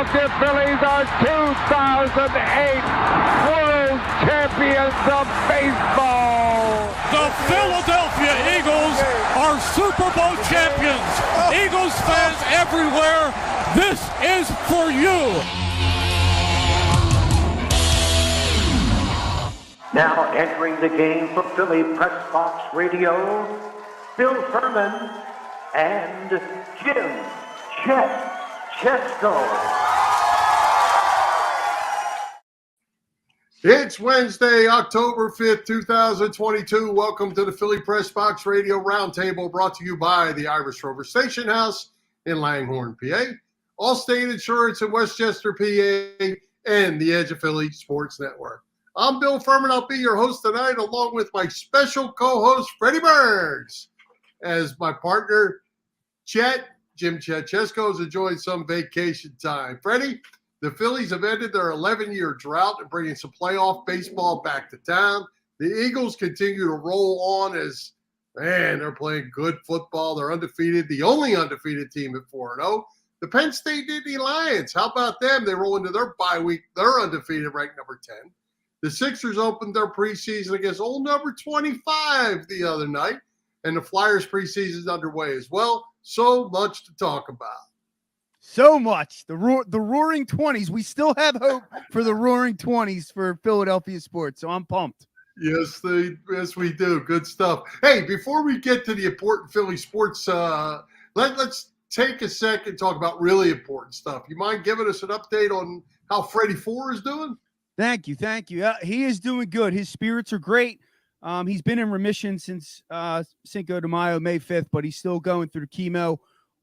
Philadelphia Phillies are 2008 World Champions of Baseball. The Philadelphia Eagles are Super Bowl champions. Eagles fans everywhere, this is for you. Now entering the game for Philly Pressbox Radio, Bill Furman and Jim Chet Chesko. It's Wednesday, October 5th, 2022. Welcome to the Philly Pressbox Radio Roundtable, brought to you by the Irish Rover Station House in Langhorne, PA, Allstate Insurance in Westchester, PA, and the Edge of Philly Sports Network. I'm Bill Furman. I'll be your host tonight, along with my special co-host, Freddy Burns, as my partner, Chet, Jim Chet Chesko, is enjoying some vacation time. Freddy, the Phillies have ended their 11-year drought and bringing some playoff baseball back to town. The Eagles continue to roll on as, man, they're playing good football. They're undefeated, the only undefeated team at 4-0. The Penn State Nittany Lions, how about them? They roll into their bye week. They're undefeated, ranked number 10. The Sixers opened their preseason against old number 25 the other night, and the Flyers preseason is underway as well. So much to talk about. So much. The Roaring 20s. We still have hope for the Roaring 20s for Philadelphia sports, so I'm pumped. Yes, we do. Good stuff. Hey, before we get to the important Philly sports, let's take a second and talk about really important stuff. You mind giving us an update on how Freddy 4 is doing? Thank you. He is doing good. His spirits are great. He's been in remission since Cinco de Mayo, May 5th, but he's still going through chemo.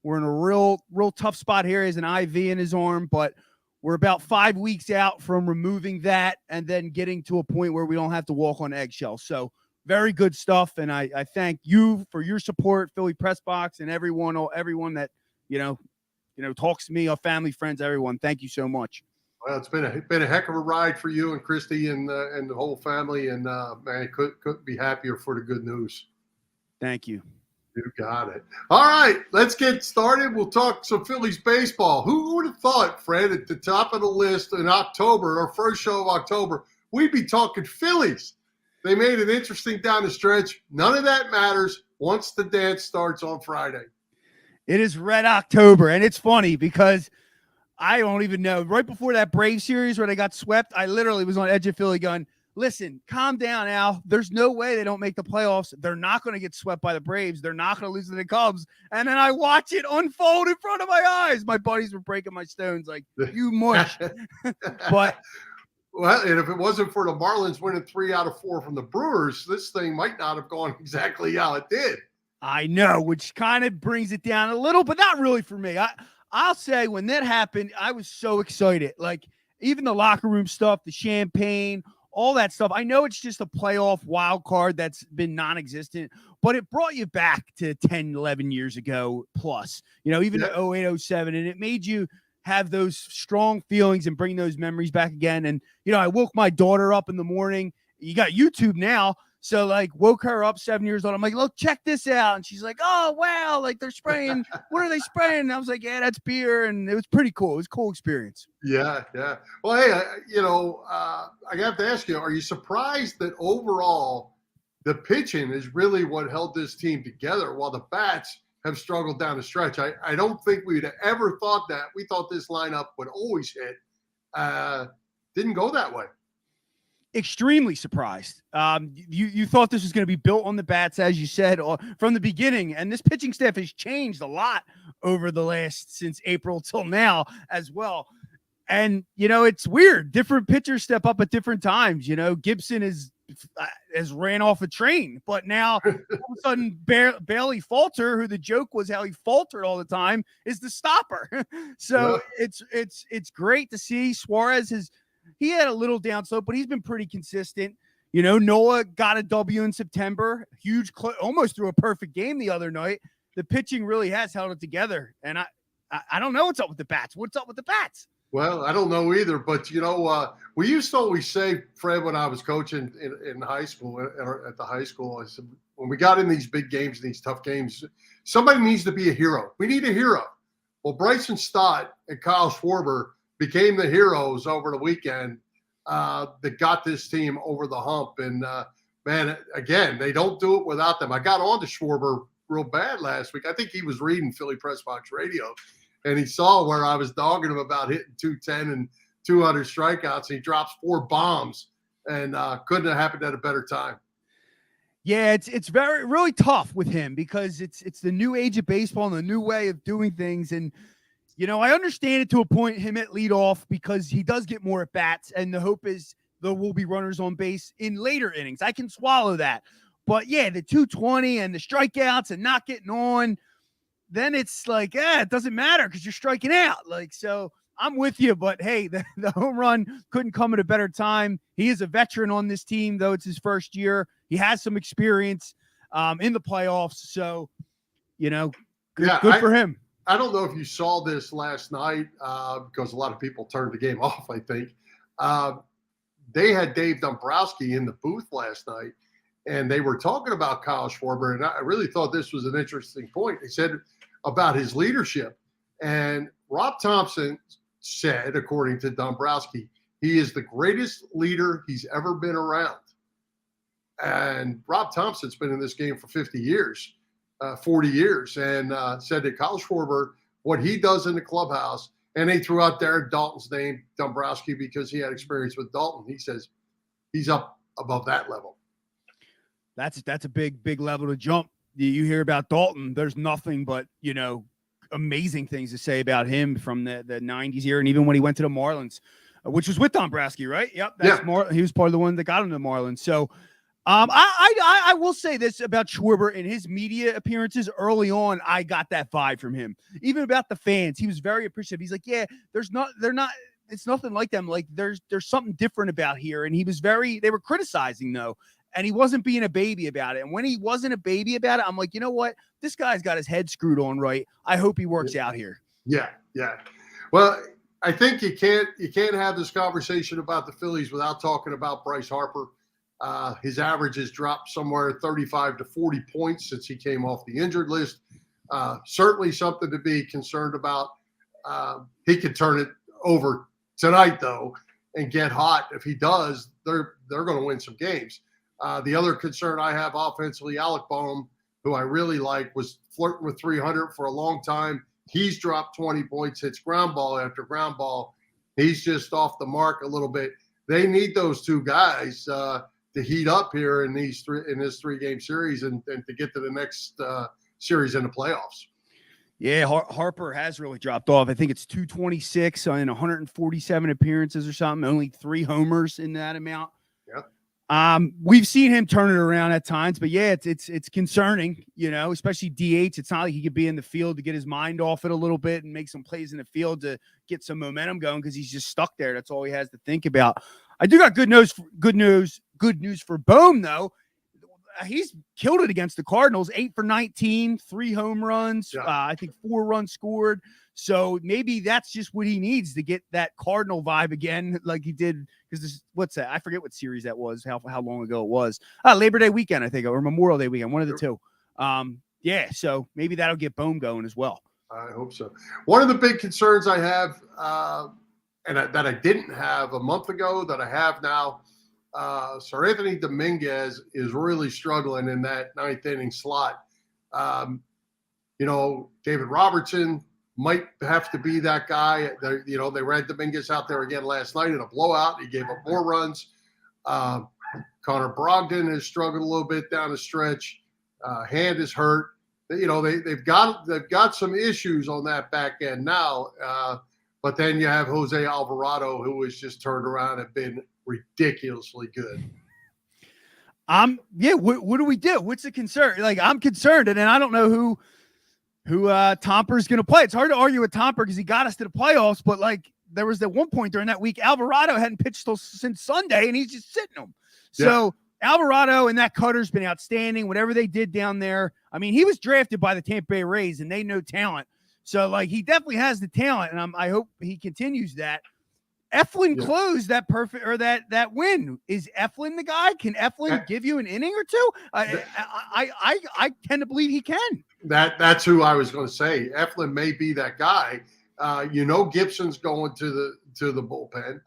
We're in a real tough spot here. He has an IV in his arm, but we're about 5 weeks out from removing that and then getting to a point where we don't have to walk on eggshells. So very good stuff, and I thank you for your support, Philly Pressbox, and everyone that talks to me, our family, friends, everyone. Thank you so much. Well, it's been a heck of a ride for you and Christy and the whole family, and man, couldn't be happier for the good news. Thank you. You got it. All right, let's get started. We'll talk some Phillies baseball. Who would have thought, Fred, at the top of the list in October, our first show of October, we'd be talking Phillies? They made it interesting down the stretch. None of that matters once the dance starts on Friday. It is Red October, and it's funny because I don't even know. Right before that Brave series where they got swept, I literally was on Edge of Philly going, listen, calm down, Al. There's no way they don't make the playoffs. They're not going to get swept by the Braves. They're not going to lose to the Cubs. And then I watch it unfold in front of my eyes. My buddies were breaking my stones like, you mush. But well, and if it wasn't for the Marlins winning 3 out of 4 from the Brewers, this thing might not have gone exactly how it did. I know, which kind of brings it down a little, but not really for me. I'll say when that happened, I was so excited. Like even the locker room stuff, the champagne, all that stuff. I know it's just a playoff wild card that's been non-existent, but it brought you back to 10, 11 years ago plus, even 08, 07. And it made you have those strong feelings and bring those memories back again. And, I woke my daughter up in the morning. You got YouTube now. So, woke her up 7 years old. I'm like, look, check this out. And she's like, oh, wow, they're spraying. What are they spraying? And I was like, yeah, that's beer. And it was pretty cool. It was a cool experience. Yeah. Well, hey, I have to ask you, are you surprised that overall the pitching is really what held this team together while the bats have struggled down the stretch? I don't think we'd ever thought that. We thought this lineup would always hit. Didn't go that way. Extremely surprised. You thought this was going to be built on the bats, as you said, from the beginning. And this pitching staff has changed a lot over since April till now as well. And, it's weird. Different pitchers step up at different times. Gibson has ran off a train, but now all of a sudden Bailey Falter, who the joke was how he faltered all the time, is the stopper. So it's great to see. Suarez he had a little down slope, but he's been pretty consistent. Noah got a W in September, huge, almost threw a perfect game the other night. The pitching really has held it together. And I don't know what's up with the bats. What's up with the bats? Well, I don't know either, but we used to always say, Fred, when I was coaching in high school, at the high school, I said, when we got in these big games, these tough games, somebody needs to be a hero. We need a hero. Well, Bryson Stott and Kyle Schwarber became the heroes over the weekend that got this team over the hump. And, man, again, they don't do it without them. I got on to Schwarber real bad last week. I think he was reading Philly Pressbox Radio, and he saw where I was dogging him about hitting 210 and 200 strikeouts. And he drops 4 bombs, and couldn't have happened at a better time. Yeah, it's really tough with him because it's the new age of baseball and the new way of doing things. And, you know, I understand it to a point, him at leadoff, because he does get more at bats, and the hope is there will be runners on base in later innings. I can swallow that. But yeah, the 220 and the strikeouts and not getting on, then it's like, it doesn't matter because you're striking out. Like, so I'm with you, but hey, the home run couldn't come at a better time. He is a veteran on this team, though it's his first year. He has some experience in the playoffs. So, you know, good for him. I don't know if you saw this last night because a lot of people turned the game off, I think. They had Dave Dombrowski in the booth last night, and they were talking about Kyle Schwarber, and I really thought this was an interesting point. They said about his leadership, and Rob Thompson said, according to Dombrowski, he is the greatest leader he's ever been around. And Rob Thompson's been in this game for 40 years, and said that Kyle Schwarber, what he does in the clubhouse, and they threw out Darren Dalton's name, Dombrowski, because he had experience with Dalton. He says he's up above that level. That's a big level to jump. You hear about Dalton, there's nothing but, you know, amazing things to say about him from the 90s era, and even when he went to the Marlins, which was with Dombrowski, right? Yep. He was part of the one that got him to the Marlins. So I will say this about Schwarber in his media appearances early on. I got that vibe from him, even about the fans. He was very appreciative. He's like, yeah, it's nothing like them. Like there's something different about here. And they were criticizing though. And he wasn't being a baby about it. And when he wasn't a baby about it, I'm like, you know what? This guy's got his head screwed on right. I hope he works out here. Yeah. Well, I think you can't have this conversation about the Phillies without talking about Bryce Harper. His average has dropped somewhere 35 to 40 points since he came off the injured list. Certainly something to be concerned about. He could turn it over tonight, though, and get hot. If he does, they're going to win some games. The other concern I have offensively, Alec Boehm, who I really like, was flirting with 300 for a long time. He's dropped 20 points, hits ground ball after ground ball. He's just off the mark a little bit. They need those two guys to heat up here in this 3-game series and to get to the next series in the playoffs. Yeah, Harper has really dropped off. I think it's 226 in 147 appearances or something. Only 3 homers in that amount. We've seen him turn it around at times, but yeah, it's concerning, you know, especially DH. It's not like he could be in the field to get his mind off it a little bit and make some plays in the field to get some momentum going because he's just stuck there. That's all he has to think about. I do got good news for Boehm though. He's killed it against the Cardinals, 8 for 19, 3 home runs. Yeah. I think 4 runs scored. So maybe that's just what he needs to get that Cardinal vibe again, like he did. Because what's that? I forget what series that was, how long ago it was. Labor Day weekend, I think, or Memorial Day weekend, one of the two. Yeah, so maybe that'll get Boehm going as well. I hope so. One of the big concerns I have, that I didn't have a month ago, that I have now, Sir Anthony Dominguez is really struggling in that 9th inning slot. You know, David Robertson might have to be that guy. They ran Dominguez out there again last night in a blowout. He gave up more runs. Connor Brogdon has struggled a little bit down the stretch. Hand is hurt. You know, they've got some issues on that back end now. But then you have Jose Alvarado, who has just turned around and been ridiculously good. Yeah. What do we do? What's the concern? Like, I'm concerned, and then I don't know who Tomper's going to play. It's hard to argue with Tomper because he got us to the playoffs, but like there was that one point during that week, Alvarado hadn't pitched since Sunday, and he's just sitting him. So Alvarado and that cutter's been outstanding. Whatever they did down there, I mean, he was drafted by the Tampa Bay Rays, and they know talent. So like he definitely has the talent, and I hope he continues that. Eflin closed that perfect or that win. Is Eflin the guy? Can Eflin give you an inning or two? I tend to believe he can. That's who I was going to say. Eflin may be that guy. Gibson's going to to the bullpen.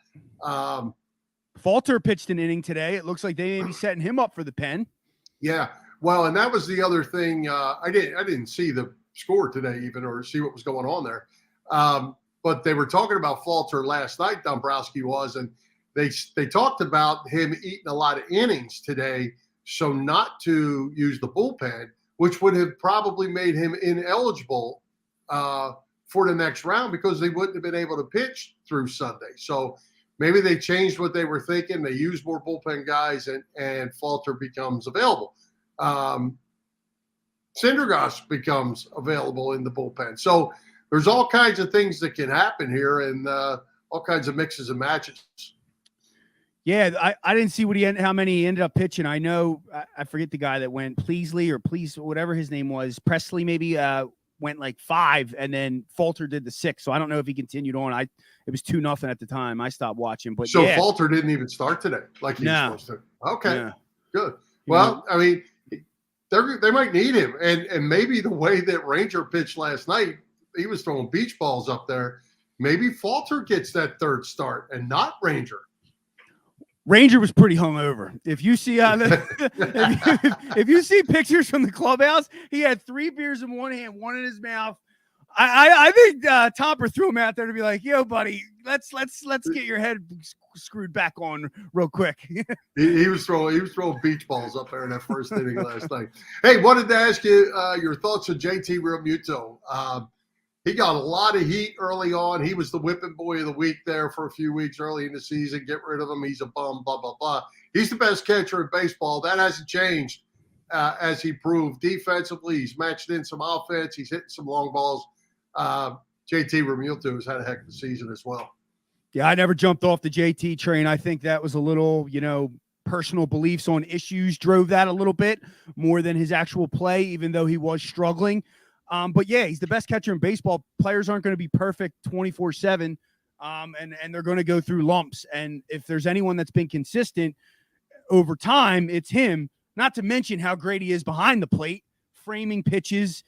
Falter pitched an inning today. It looks like they may be setting him up for the pen. Yeah. Well, and that was the other thing. I didn't see the score today even, or see what was going on there. But they were talking about Falter last night, Dombrowski was, and they talked about him eating a lot of innings today, so not to use the bullpen, which would have probably made him ineligible for the next round because they wouldn't have been able to pitch through Sunday. So maybe they changed what they were thinking. They used more bullpen guys, and Falter becomes available. Syndergaard becomes available in the bullpen. So there's all kinds of things that can happen here, and all kinds of mixes and matches. Yeah, I didn't see how many he ended up pitching. I know I forget the guy that went whatever his name was. Presley maybe went like 5, and then Falter did the 6. So I don't know if he continued on. It was 2-0 at the time. I stopped watching. But so Falter didn't even start today, like he was supposed to. Okay, good. Well, I mean, they might need him, and maybe the way that Ranger pitched last night, he was throwing beach balls up there. Maybe Falter gets that third start and not Ranger. Ranger was pretty hungover. If you see if you see pictures from the clubhouse, he had 3 beers in one hand, one in his mouth. I think Topper threw him out there to be like, "Yo, buddy, let's get your head screwed back on real quick." he was throwing beach balls up there in that first inning last night. Hey, wanted to ask you your thoughts on JT Realmuto. He got a lot of heat early on. He was the whipping boy of the week there for a few weeks early in the season. Get rid of him. He's a bum, blah, blah, blah. He's the best catcher in baseball. That hasn't changed as he proved. Defensively, he's matched in some offense. He's hitting some long balls. JT Realmuto has had a heck of a season as well. Yeah, I never jumped off the JT train. I think that was a little, personal beliefs on issues drove that a little bit more than his actual play, even though he was struggling. But yeah, he's the best catcher in baseball. Players aren't going to be perfect 24/7. And they're going to go through lumps. And if there's anyone that's been consistent over time, it's him, not to mention how great he is behind the plate, framing pitches,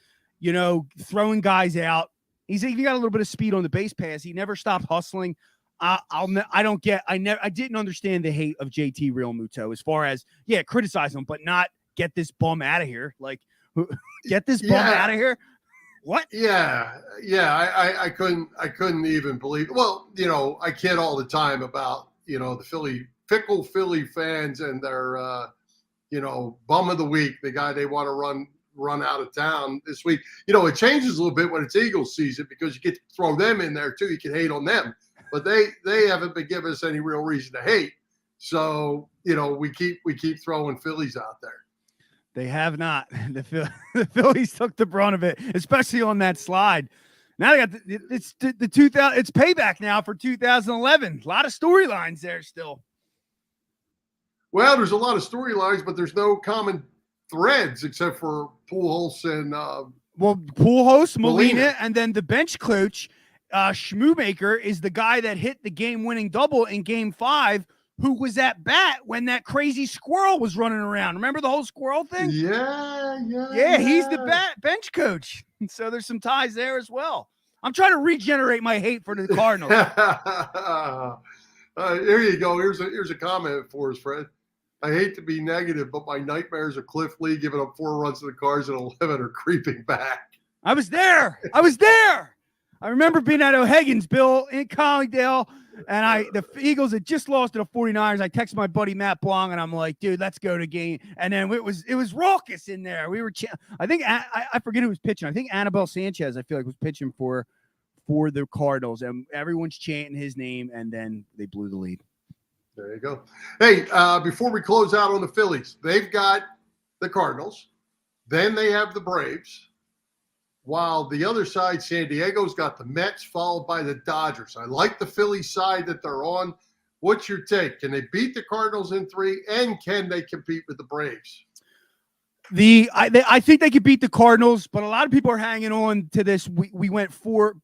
throwing guys out. He's even got a little bit of speed on the base pass. He never stopped hustling. I didn't understand the hate of JT Realmuto as far as, criticize him, but not get this bum out of here. Like, get this bum out of here. What? Yeah. I couldn't even believe it. Well, I kid all the time about, the fickle Philly fans and their, bum of the week, the guy they want to run out of town this week. It changes a little bit when it's Eagles season because you get to throw them in there too. You can hate on them, but they haven't been giving us any real reason to hate. So, we keep throwing Phillies out there. They have not. The Phillies took the brunt of it, especially on that slide. Now they got it's 2000. It's payback now for 2011. A lot of storylines there still. Well, there's a lot of storylines, but there's no common threads except for Pujols and Pujols, Molina, and then the bench coach Schmoomaker is the guy that hit the game-winning double in Game 5. Who was at bat when that crazy squirrel was running around. Remember the whole squirrel thing? Yeah. He's the bench coach. So there's some ties there as well. I'm trying to regenerate my hate for the Cardinals. Here you go. Here's a comment for us, Fred. I hate to be negative, but my nightmares of Cliff Lee giving up 4 runs to the Cards at 11 are creeping back. I was there. I remember being at O'Hagan's, Bill, in Collingdale. And the Eagles had just lost to the 49ers. I texted my buddy Matt Blong, and I'm like, dude, let's go to game. And then it was raucous in there. We were, I think, I forget who was pitching. I think Anibal Sanchez, I feel like, was pitching for the Cardinals. And everyone's chanting his name, and then they blew the lead. There you go. Hey, before we close out on the Phillies, they've got the Cardinals. Then they have the Braves. While the other side, San Diego's got the Mets, followed by the Dodgers. I like the Phillies side that they're on. What's your take? Can they beat the Cardinals in 3, and can they compete with the Braves? I think they could beat the Cardinals, but a lot of people are hanging on to this. We went 4-3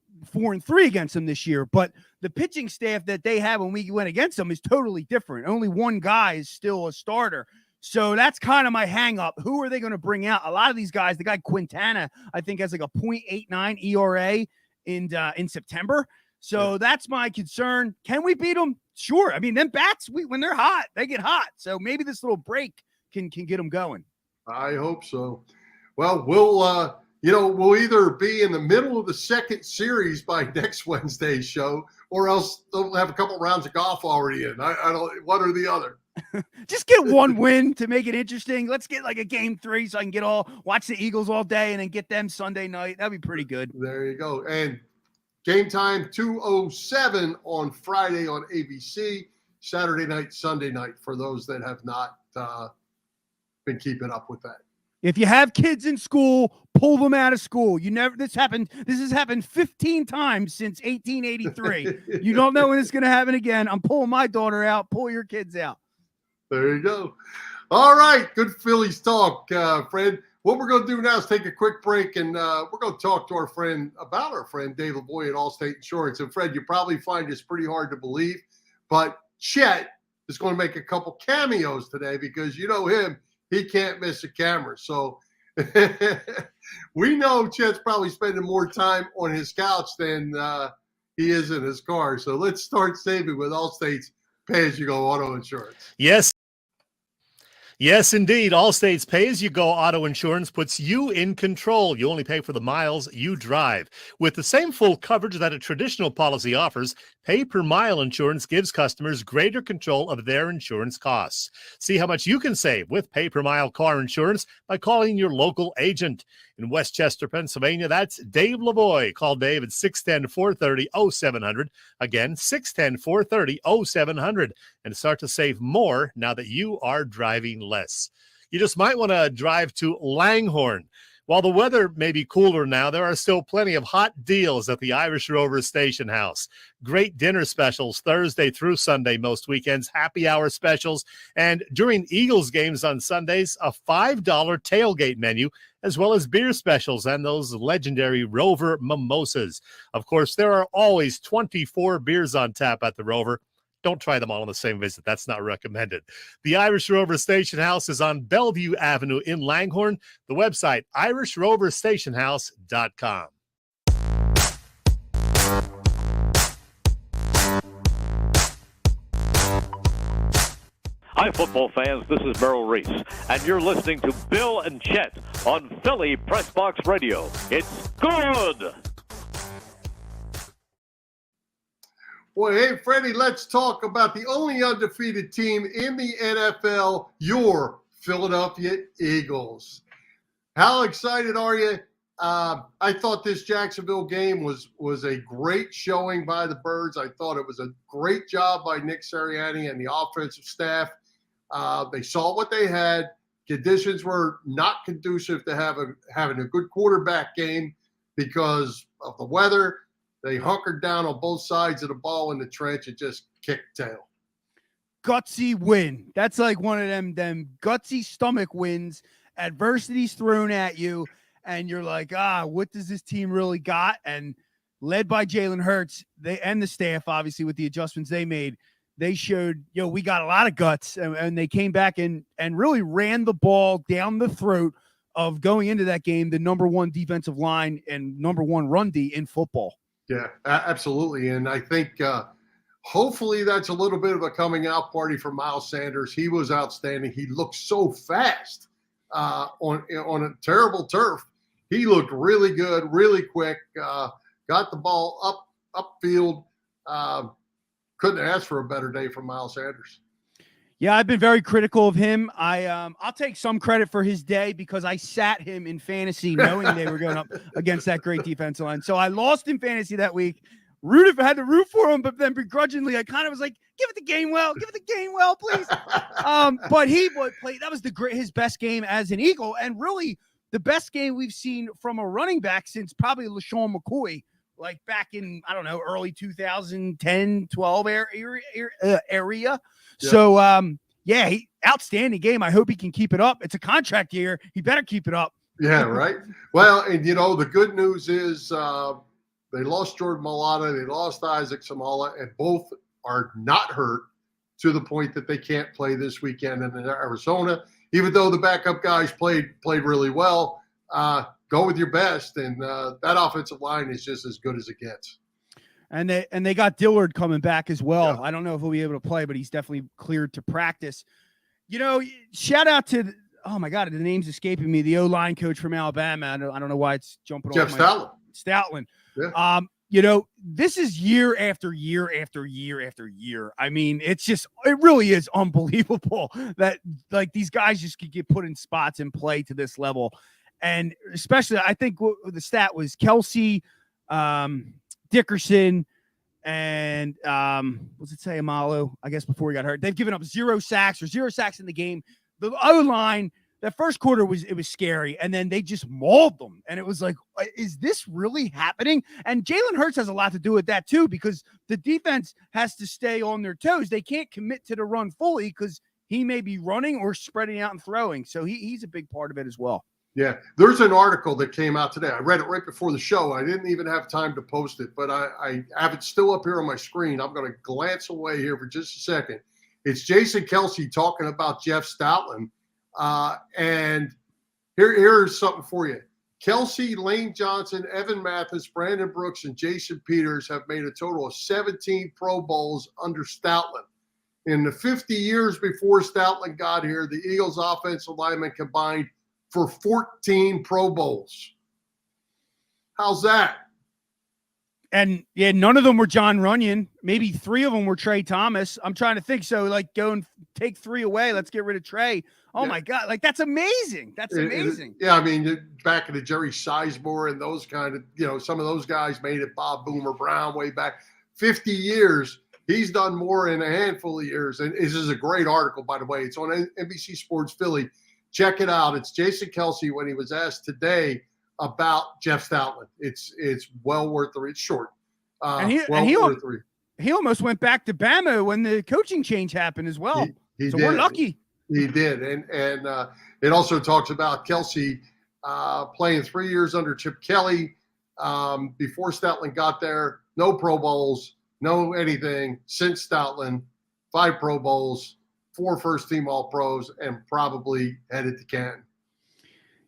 against them this year, but the pitching staff that they have when we went against them is totally different. Only one guy is still a starter. So that's kind of my hang up. Who are they going to bring out? A lot of these guys, the guy Quintana, I think has like a .89 ERA in September. So that's my concern. Can we beat them? Sure. I mean, them bats, when they're hot, they get hot. So maybe this little break can get them going. I hope so. Well, we'll either be in the middle of the second series by next Wednesday's show, or else they'll have a couple rounds of golf already in. I don't, one or the other. Just get one win to make it interesting. Let's get like a game 3 so I can watch the Eagles all day and then get them Sunday night. That'd be pretty good. There you go. And game time 2:07 on Friday on ABC, Saturday night, Sunday night for those that have not been keeping up with that. If you have kids in school, pull them out of school. This has happened 15 times since 1883. You don't know when it's going to happen again. I'm pulling my daughter out. Pull your kids out. There you go. All right. Good Phillies talk, Fred. What we're going to do now is take a quick break, and we're going to talk to our friend Dave Lavoie at Allstate Insurance. And Fred, you probably find this pretty hard to believe, but Chet is going to make a couple cameos today because you know him. He can't miss a camera. So we know Chet's probably spending more time on his couch than he is in his car. So let's start saving with Allstate's pay-as-you-go auto insurance. Yes, indeed. Allstate's pay-as-you-go auto insurance puts you in control. You only pay for the miles you drive. With the same full coverage that a traditional policy offers, pay-per-mile insurance gives customers greater control of their insurance costs. See how much you can save with pay-per-mile car insurance by calling your local agent. In Westchester, Pennsylvania, that's Dave Lavoie. Call Dave at 610-430-0700. Again, 610-430-0700. And start to save more now that you are driving less. You just might want to drive to Langhorne. While the weather may be cooler now, there are still plenty of hot deals at the Irish Rover Station House. Great dinner specials Thursday through Sunday most weekends, happy hour specials, and during Eagles games on Sundays, a $5 tailgate menu, as well as beer specials and those legendary Rover mimosas. Of course, there are always 24 beers on tap at the Rover. Don't try them all on the same visit. That's not recommended. The Irish Rover Station House is on Bellevue Avenue in Langhorne. The website, irishroverstationhouse.com. Hi, football fans. This is Merrill Reese, and you're listening to Bill and Chet on Philly Pressbox Radio. It's good! Well, hey, Freddie, let's talk about the only undefeated team in the NFL, your Philadelphia Eagles. How excited are you? I thought this Jacksonville game was a great showing by the Birds. I thought it was a great job by Nick Sirianni and the offensive staff. They saw what they had. Conditions were not conducive to having a good quarterback game because of the weather. They hunkered down on both sides of the ball in the trench and just kicked tail. Gutsy win. That's like one of them gutsy stomach wins. Adversity's thrown at you, and you're like, what does this team really got? And led by Jalen Hurts, they and the staff, obviously, with the adjustments they made, they showed, we got a lot of guts, and they came back and really ran the ball down the throat of going into that game, the number one defensive line and number one run D in football. Yeah, absolutely. And I think hopefully that's a little bit of a coming out party for Miles Sanders. He was outstanding. He looked so fast on a terrible turf. He looked really good, really quick, got the ball upfield. Couldn't ask for a better day from Miles Sanders. Yeah, I've been very critical of him. I'll take some credit for his day because I sat him in fantasy knowing they were going up against that great defensive line. So I lost in fantasy that week. Had to root for him, but then begrudgingly, I kind of was like, give it the Gainwell, please. But he played. That was his best game as an Eagle, and really the best game we've seen from a running back since probably LaShawn McCoy, like back in, I don't know, early 2010, 12 area. Yeah. So, outstanding game. I hope he can keep it up. It's a contract year. He better keep it up. Yeah, right. Well, and, the good news is they lost Jordan Mailata. They lost Isaac Samala, and both are not hurt to the point that they can't play this weekend in Arizona. Even though the backup guys played really well, go with your best, and that offensive line is just as good as it gets. And they got Dillard coming back as well. Yeah. I don't know if he'll be able to play, but he's definitely cleared to practice. Shout out to oh my God, the name's escaping me. The O-line coach from Alabama. I don't know why it's jumping Jeff off. Stoutland. Yeah. This is year after year after year after year. I mean, it really is unbelievable that like these guys just could get put in spots and play to this level. And especially, I think the stat was Kelsey, Dickerson, and what's it say, Amalo? I guess before he got hurt, they've given up 0 sacks in the game. The O-line, that first quarter was scary, and then they just mauled them, and it was like, is this really happening? And Jalen Hurts has a lot to do with that too, because the defense has to stay on their toes. They can't commit to the run fully because he may be running or spreading out and throwing. So he's a big part of it as well. Yeah, there's an article that came out today. I read it right before the show. I didn't even have time to post it, but I have it still up here on my screen. I'm going to glance away here for just a second. It's Jason Kelsey talking about Jeff Stoutland. And here's something for you. Kelsey, Lane Johnson, Evan Mathis, Brandon Brooks, and Jason Peters have made a total of 17 Pro Bowls under Stoutland. In the 50 years before Stoutland got here, the Eagles offensive linemen combined for 14 Pro Bowls. How's that? And yeah, none of them were John Runyon. Maybe 3 of them were Trey Thomas. I'm trying to think. So like go and take 3 away. Let's get rid of Trey. Oh my God. Like that's amazing. That's amazing. I mean, back in the Jerry Sizemore and those kind of, some of those guys made it. Bob Boomer Brown way back 50 years. He's done more in a handful of years. And this is a great article, by the way. It's on NBC Sports Philly. Check it out. It's Jason Kelsey when he was asked today about Jeff Stoutland. It's well worth the read. It's short. He almost went back to Bama when the coaching change happened as well. He so did. We're lucky. He did. And it also talks about Kelsey playing 3 years under Chip Kelly. Before Stoutland got there, no Pro Bowls, no anything. Since Stoutland, 5 Pro Bowls, 4 first-team All-Pros, and probably headed to Canton.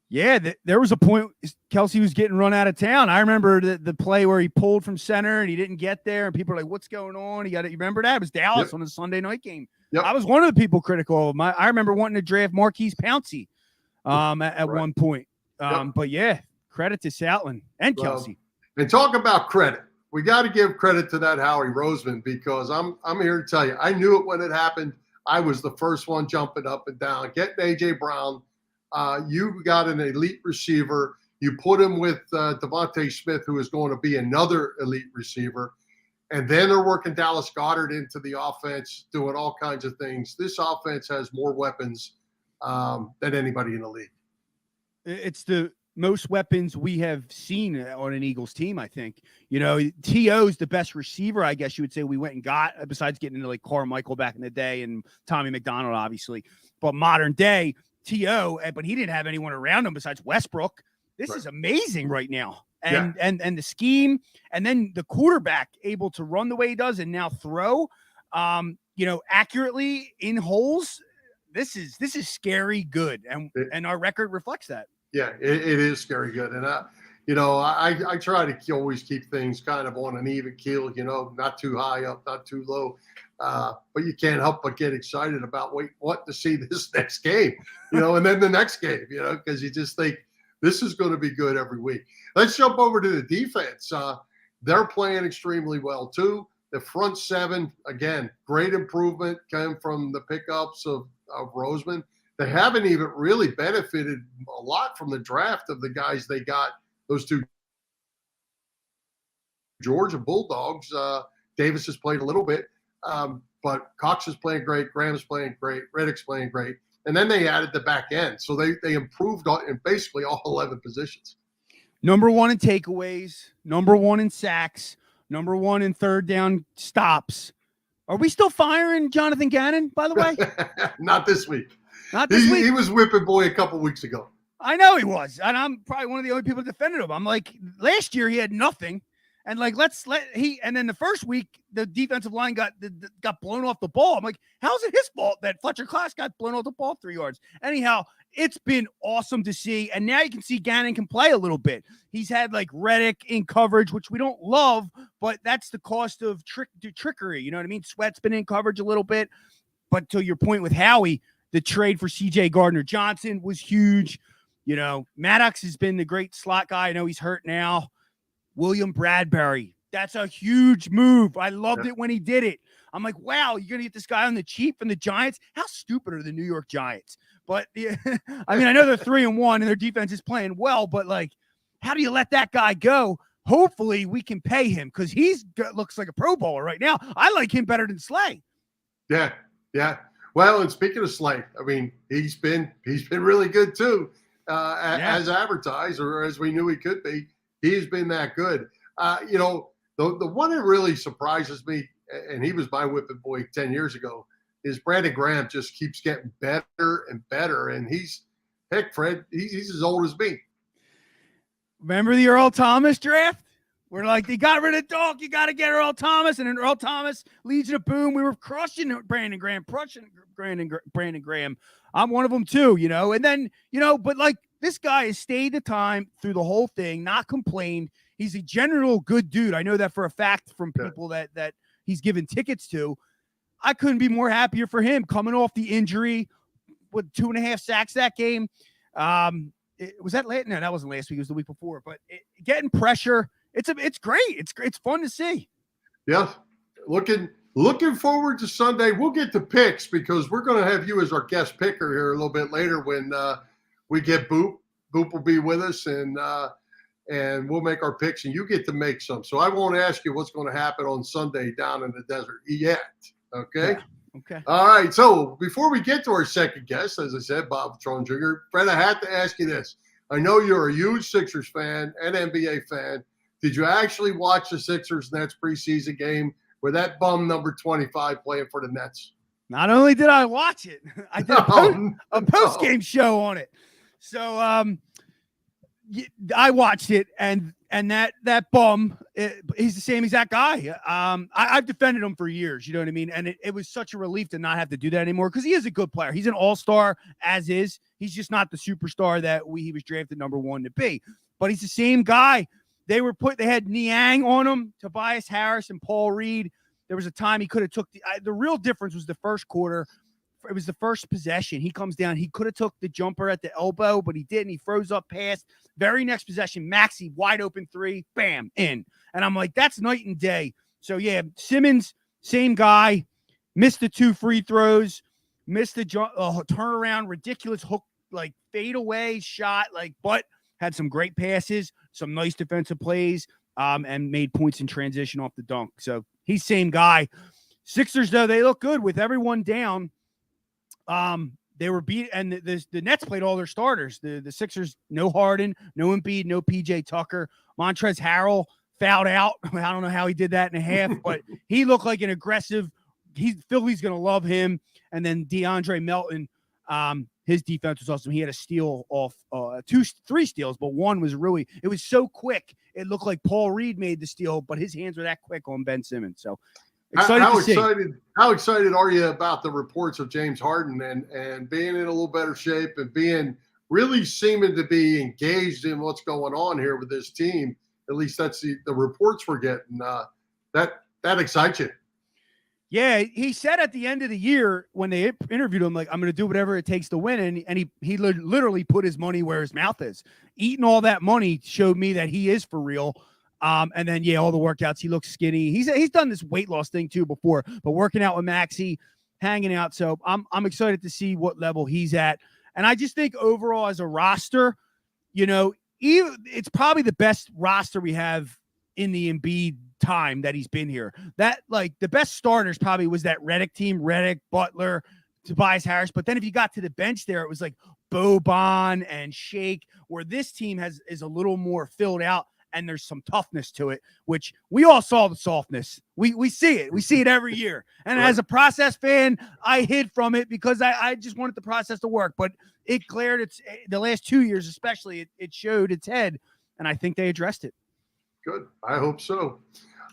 Yeah, there was a point Kelsey was getting run out of town. I remember the play where he pulled from center and he didn't get there, and people were like, "What's going on?" You remember that? It was Dallas on a Sunday night game. Yep. I was one of the people critical of him. I remember wanting to draft Marquise Pouncey at one point. But yeah, credit to Stoutland and Kelsey. And talk about credit. We got to give credit to that Howie Roseman, because I'm here to tell you, I knew it when it happened. I was the first one jumping up and down, getting A.J. Brown. You got an elite receiver. You put him with Devontae Smith, who is going to be another elite receiver. And then they're working Dallas Goedert into the offense, doing all kinds of things. This offense has more weapons than anybody in the league. It's the most weapons we have seen on an Eagles team, I think. T.O.'s the best receiver, I guess you would say, we went and got, besides getting into like Carmichael back in the day and Tommy McDonald, obviously. But modern day, T.O., but he didn't have anyone around him besides Westbrook. This is amazing right now. And the scheme, and then the quarterback able to run the way he does and now throw, accurately in holes. This is scary good. And our record reflects that. Yeah, it is scary good. And I try to always keep things kind of on an even keel, not too high up, not too low. But you can't help but get excited about what to see this next game, and then the next game, because you just think this is going to be good every week. Let's jump over to the defense. They're playing extremely well too. The front 7, again, great improvement came from the pickups of Roseman. They haven't even really benefited a lot from the draft of the guys they got, those 2 Georgia Bulldogs. Davis has played a little bit. But Cox is playing great. Graham's playing great. Reddick's playing great. And then they added the back end. So they improved in basically all 11 positions. Number 1 in takeaways, number 1 in sacks, number 1 in third down stops. Are we still firing Jonathan Gannon, by the way? Not this week. Not this week. He was whipping boy a couple weeks ago. I know he was. And I'm probably one of the only people that defended him. I'm like, last year he had nothing. And like, and then the first week, the defensive line got blown off the ball. I'm like, how's it his fault that Fletcher Class got blown off the ball 3 yards? Anyhow, It's been awesome to see. And now you can see Gannon can play a little bit. He's had like Reddick in coverage, which we don't love, but that's the cost of trickery. You know what I mean? Sweat's been in coverage a little bit. But to your point with Howie, the trade for C.J. Gardner-Johnson was huge. You know, Maddox has been the great slot guy. I know he's hurt now. William Bradbury, that's a huge move. I loved it when he did it. I'm like, wow, you're going to get this guy on the cheap from the Giants? How stupid are the New York Giants? But, yeah, I mean, I know they're 3-1 and their defense is playing well, but, like, how do you let that guy go? Hopefully we can pay him because looks like a Pro Bowler right now. I like him better than Slay. Yeah. Well, and speaking of Slay, I mean, he's been really good too, as advertised or as we knew he could be. He's been that good. You know, the one that really surprises me, and he was my whipping boy 10 years ago, is Brandon Graham just keeps getting better and better. And Fred, he's as old as me. Remember the Earl Thomas draft? We're like, they got rid of Dog. You got to get Earl Thomas. And then Earl Thomas, Legion of Boom. We were crushing Brandon Graham. I'm one of them too, you know. And then, you know, but like this guy has stayed the time through the whole thing, not complained. He's a general good dude. I know that for a fact from people that he's given tickets to. I couldn't be more happier for him coming off the injury with 2.5 sacks that game. Was that late? No, that wasn't last week. It was the week before. But getting pressure. It's great. It's fun to see. Yeah. Looking forward to Sunday. We'll get to picks because we're going to have you as our guest picker here a little bit later when we get Boop. Boop will be with us and we'll make our picks and you get to make some. So I won't ask you what's going to happen on Sunday down in the desert yet. Okay. Yeah. Okay. All right. So before we get to our second guest, as I said, Bob Vetrone Jr., Fred, I had to ask you this. I know you're a huge Sixers fan and NBA fan. Did you actually watch the Sixers-Nets preseason game with that bum number 25 playing for the Nets? Not only did I watch it, I did a post-game show on it. So I watched it, and that bum, he's the same exact guy. I've defended him for years, you know what I mean? And it was such a relief to not have to do that anymore because he is a good player. He's an all-star as is. He's just not the superstar that he was drafted number 1 to be. But he's the same guy. They had Niang on him, Tobias Harris, and Paul Reed. There was a time he could have took the real difference was the first quarter. It was the first possession. He comes down. He could have took the jumper at the elbow, but he didn't. He froze up past. Very next possession, Maxey, wide open 3, bam, in. And I'm like, that's night and day. So, yeah, Simmons, same guy, missed the 2 free throws, missed the turnaround, ridiculous hook, like fadeaway shot, but had some great passes, some nice defensive plays, and made points in transition off the dunk. So he's same guy. Sixers, though, they look good with everyone down. They were beat, and the Nets played all their starters. The Sixers, no Harden, no Embiid, no PJ Tucker. Montrezl Harrell fouled out. I don't know how he did that in a half, but he looked like an aggressive. Philly's going to love him. And then Deandre Melton, his defense was awesome. He had a steal off 3 steals, but one was it was so quick. It looked like Paul Reed made the steal, but his hands were that quick on Ben Simmons. So how excited are you about the reports of James Harden and being in a little better shape and being really seeming to be engaged in what's going on here with this team? At least that's the reports we're getting. That excites you. Yeah, he said at the end of the year when they interviewed him, like, I'm going to do whatever it takes to win. And he literally put his money where his mouth is. Eating all that money showed me that he is for real. And then, all the workouts, he looks skinny. He's done this weight loss thing too before, but working out with Maxey, hanging out. So I'm excited to see what level he's at. And I just think overall as a roster, it's probably the best roster we have in the Embiid time that he's been here. That the best starters probably was that Reddick team, Reddick, Butler, Tobias Harris. But then if you got to the bench there, it was like Boban and Shake, where this team is a little more filled out and there's some toughness to it, which we all saw the softness. We see it. We see it every year. And as a process fan, I hid from it because I just wanted the process to work. But it glared the last 2 years, especially, it showed its head. And I think they addressed it. Good. I hope so.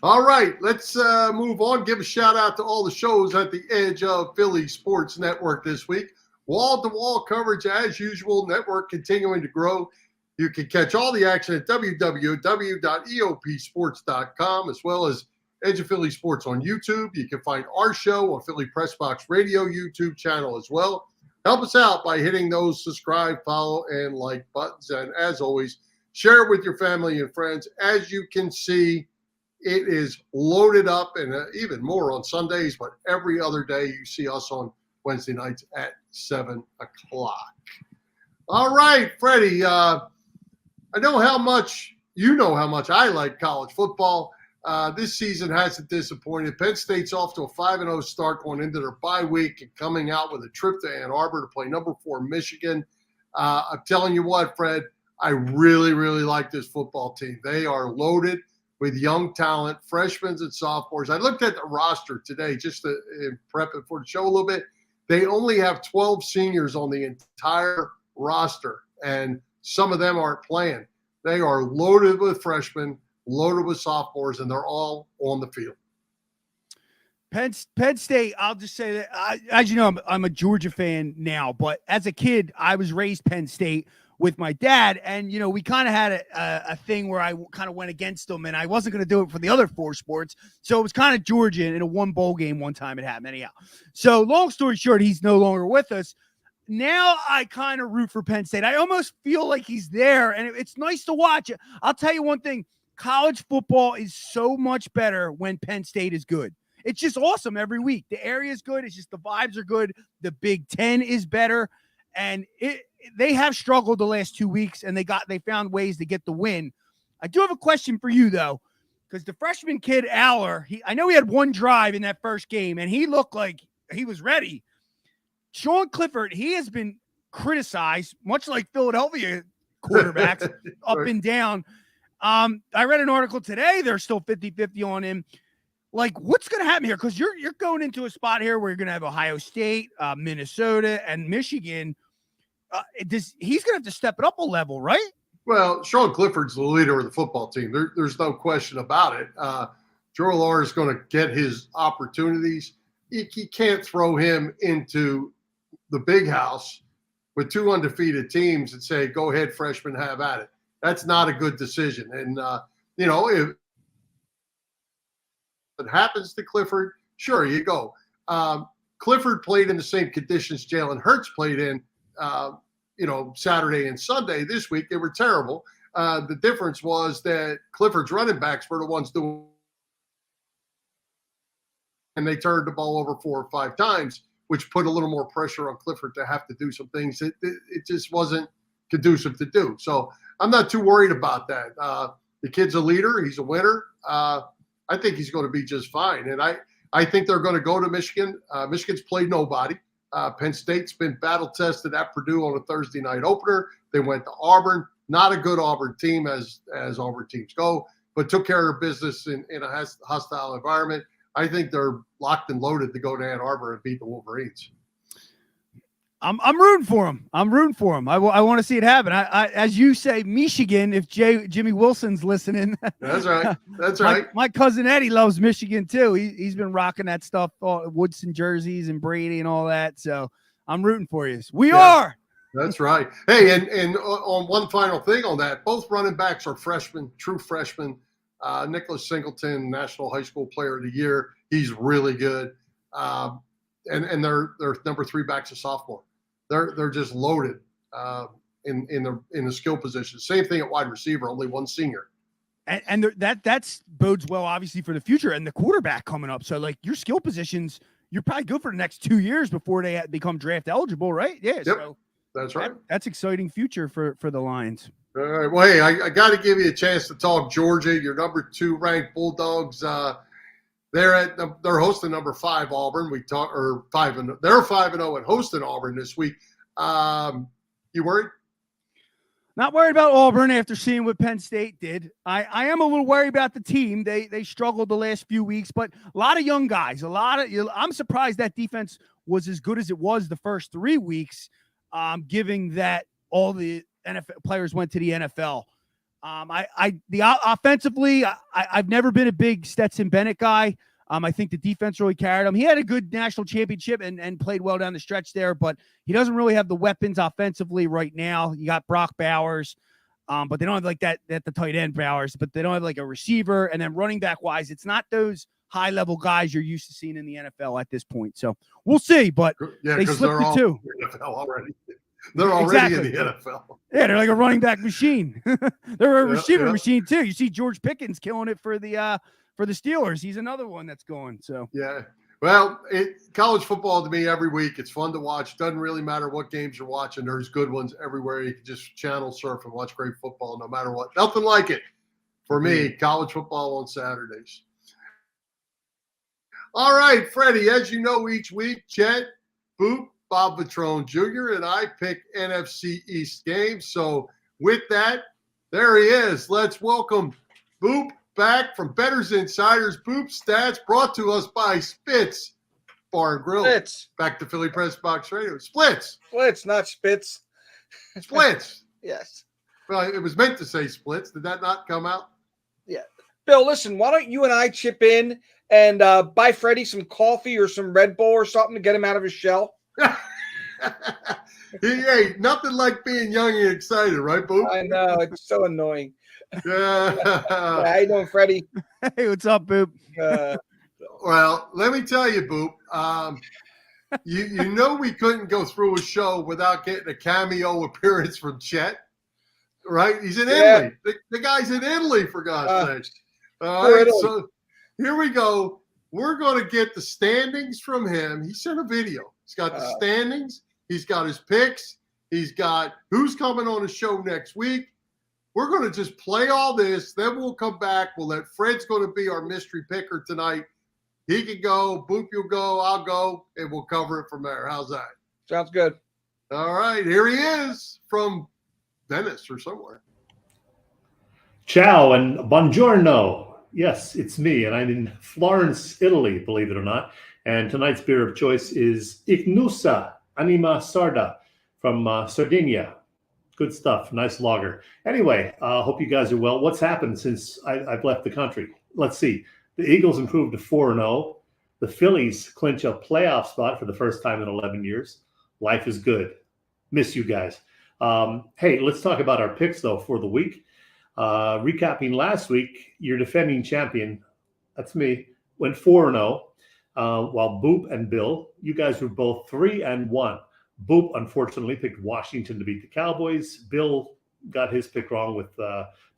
All right, let's move on. Give a shout out to all the shows at the edge of Philly Sports Network this week. Wall-to-wall coverage as usual. Network continuing to grow. You can catch all the action at www.eopsports.com, as well as Edge of Philly Sports on YouTube. You can find our show on Philly Pressbox Radio YouTube channel as well. Help us out by hitting those subscribe, follow, and like buttons. And as always, share it with your family and friends. As you can see, it is loaded up, and even more on Sundays, but every other day you see us on Wednesday nights at 7 o'clock. All right, Freddie, I know how much I like college football. This season hasn't disappointed. Penn State's off to a 5-0 start going into their bye week and coming out with a trip to Ann Arbor to play number 4 Michigan. I'm telling you what, Fred, I really, really like this football team. They are loaded with young talent, freshmen and sophomores. I looked at the roster today just to prep it for the show a little bit. They only have 12 seniors on the entire roster, and some of them aren't playing. They are loaded with freshmen, loaded with sophomores, and they're all on the field. Penn State, I'll just say that, as you know, I'm a Georgia fan now, but as a kid, I was raised Penn State with my dad, and we kind of had a thing where I kind of went against them, and I wasn't going to do it for the other 4 sports, so it was kind of Georgia in a 1 bowl game one time it happened. Anyhow, so long story short, he's no longer with us. Now I kind of root for Penn State. I almost feel like he's there, and it's nice to watch. I'll tell you one thing, college football is so much better when Penn State is good. It's just awesome every week. The area is good. It's just the vibes are good. The Big Ten is better, and they have struggled the last 2 weeks, and they found ways to get the win. I do have a question for you, though, because the freshman kid, Aller, I know he had 1 drive in that first game, and he looked like he was ready. Sean Clifford, he has been criticized, much like Philadelphia quarterbacks, up and down. I read an article today. They're still 50-50 on him. Like, what's going to happen here? Because you're going into a spot here where you're going to have Ohio State, Minnesota, and Michigan. He's going to have to step it up a level, right? Well, Sean Clifford's the leader of the football team. There's no question about it. Joe Lar is going to get his opportunities. He can't throw him into the big house with 2 undefeated teams and say, go ahead, freshman, have at it. That's not a good decision. And, if it happens to Clifford, sure, you go. Clifford played in the same conditions Jalen Hurts played in, Saturday and Sunday. This week, they were terrible. The difference was that Clifford's running backs were the ones doing, and they turned the ball over 4 or 5 times, which put a little more pressure on Clifford to have to do some things it just wasn't conducive to do. So I'm not too worried about that. The kid's a leader. He's a winner. I think he's going to be just fine. And I think they're going to go to Michigan. Michigan's played nobody. Penn State's been battle-tested at Purdue on a Thursday night opener. They went to Auburn. Not a good Auburn team as Auburn teams go, but took care of business in a hostile environment. I think they're locked and loaded to go to Ann Arbor and beat the Wolverines. I'm rooting for him. I want to see it happen. I as you say, Michigan, if Jimmy Wilson's listening. That's right. That's right. My cousin Eddie loves Michigan too. He's been rocking that stuff, Woodson jerseys and Brady and all that. So I'm rooting for you. We are. That's right. Hey, and on one final thing on that, both running backs are freshmen, true freshmen. Nicholas Singleton, National High School Player of the Year. He's really good. And they're number 3 back's a sophomore. They're just loaded in the skill position. Same thing at wide receiver, only 1 senior. And that's bodes well, obviously, for the future and the quarterback coming up. So, like, your skill positions, you're probably good for the next 2 years before they become draft eligible, right? Yeah. Yep. So that's right. That's exciting future for the Lions. All right. Well, hey, I got to give you a chance to talk Georgia. Your number 2 ranked Bulldogs. They're hosting number 5 Auburn. They're 5-0 and hosting Auburn this week. You worried? Not worried about Auburn after seeing what Penn State did. I am a little worried about the team. They struggled the last few weeks, but a lot of young guys. I'm surprised that defense was as good as it was the first 3 weeks, given that all the NFL players went to the NFL. Offensively, I've never been a big Stetson Bennett guy. I think the defense really carried him. He had a good national championship and played well down the stretch there, but he doesn't really have the weapons offensively right now. You got Brock Bowers, but they don't have like that at the tight end Bowers, but they don't have like a receiver. And then running back wise, it's not those high level guys you're used to seeing in the NFL at this point. So we'll see, but they slipped they're the all two. in the NFL already. They're already in the NFL. Yeah, they're like a running back machine. They're a receiver machine too. You see George Pickens killing it for the Steelers. He's another one that's going. So yeah. Well, college football to me every week. It's fun to watch. Doesn't really matter what games you're watching. There's good ones everywhere. You can just channel surf and watch great football no matter what. Nothing like it for me. College football on Saturdays. All right, Freddie, as you know, each week, Chet, Boop, Bob Vetrone Jr., and I pick NFC East games. So with that, there he is. Let's welcome Boop back from Bettors Insiders. Boop Stats brought to us by Spitz Bar and Grill. Splits. Back to Philly Pressbox Radio. Splits. Splits, not Spitz. Splits. Yes. Well, it was meant to say splits. Did that not come out? Yeah. Bill, listen, why don't you and I chip in and buy Freddy some coffee or some Red Bull or something to get him out of his shell? Hey, nothing like being young and excited, right, Boop? I know. It's so annoying. Yeah. How you doing, Freddy? hey, what's up, Boop? Well, let me tell you, Boop. You know we couldn't go through a show without getting a cameo appearance from Chet, right? He's in Italy. The guy's in Italy, for God's sake. All right, so here we go. We're going to get the standings from him. He sent a video. He's got the standings. He's got his picks. He's got who's coming on the show next week. We're going to just play all this. Then we'll come back. We'll let Fred's going to be our mystery picker tonight. He can go. Boop, you'll go. I'll go. And we'll cover it from there. How's that? Sounds good. All right. Here he is from Venice or somewhere. Ciao and buongiorno. Yes, it's me, and I'm in Florence, Italy, believe it or not. And tonight's beer of choice is Ignusa Anima Sarda from Sardinia. Good stuff. Nice lager. Anyway, hope you guys are well. What's happened since I've left the country? Let's see. The Eagles improved to 4-0. The Phillies clinch a playoff spot for the first time in 11 years. Life is good. Miss you guys. Hey, let's talk about our picks, though, for the week. Recapping last week, your defending champion, that's me, went 4-0, while Boop and Bill, you guys were both 3-1. Boop, unfortunately, picked Washington to beat the Cowboys. Bill got his pick wrong with